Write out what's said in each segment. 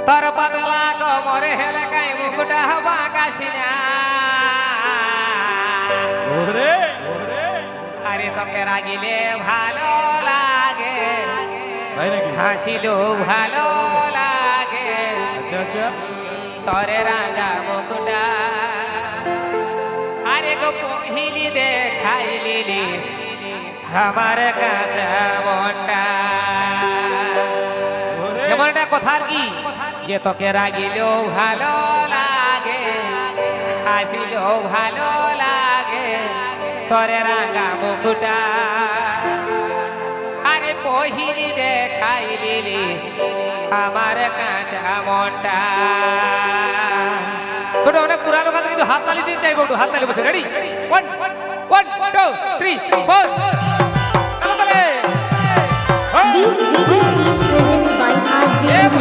তোর পাতলা কোমরে হেলে কাই মুকুটা হবা কাছিনা আরে তোকে রাগিলে ভালো লাগে হাসিলেও ভালো লাগে তোরে রাঙা মুকুটা আরে গো পহিলি দেখাইলিস আমার কাছে মনটা যেমন একটা কথার কি যে তোকে রাগিলেও ভালো লাগে হাসিলেও ভালো লাগে তোরে রাঙা মুকুটা আরে পহিলি দেখাইলিস আমার কাঁচা মনটা তোটা অনেক পুরানো কথা কিন্তু হাততালি দিতে চাইবো একটু হাততালি বসে ready 1 2 3 4 This video is presented by RJ.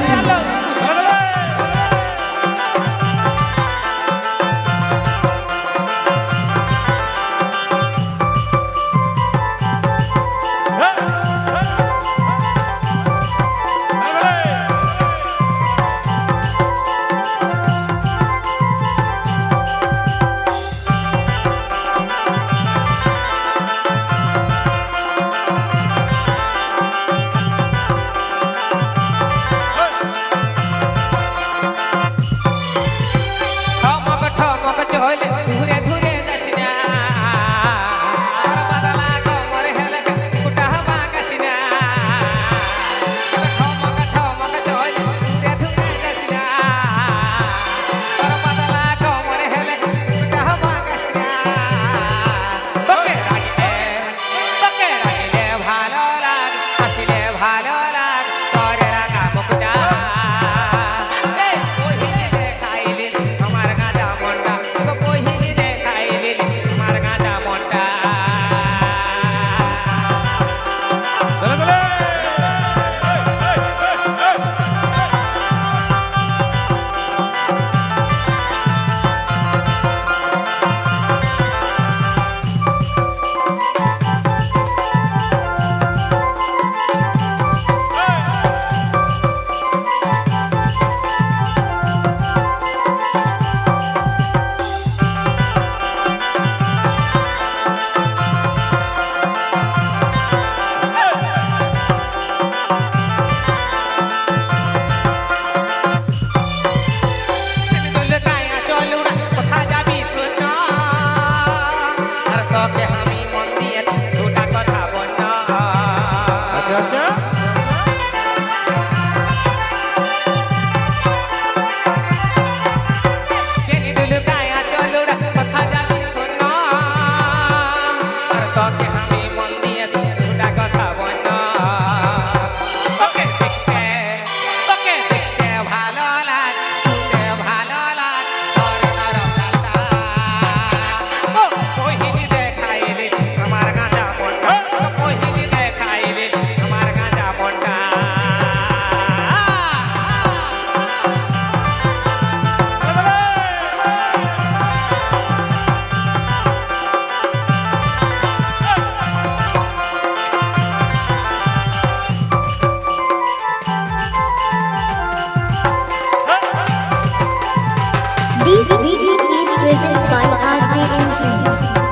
This video is presented by RJ Entertainment.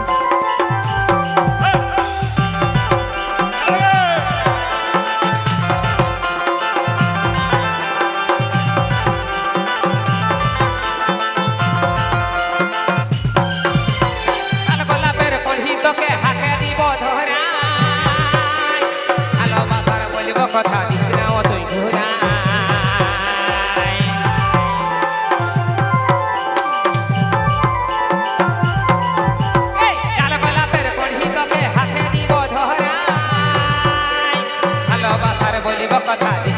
কথা দিস না তুই ঘোরা বলিব কথা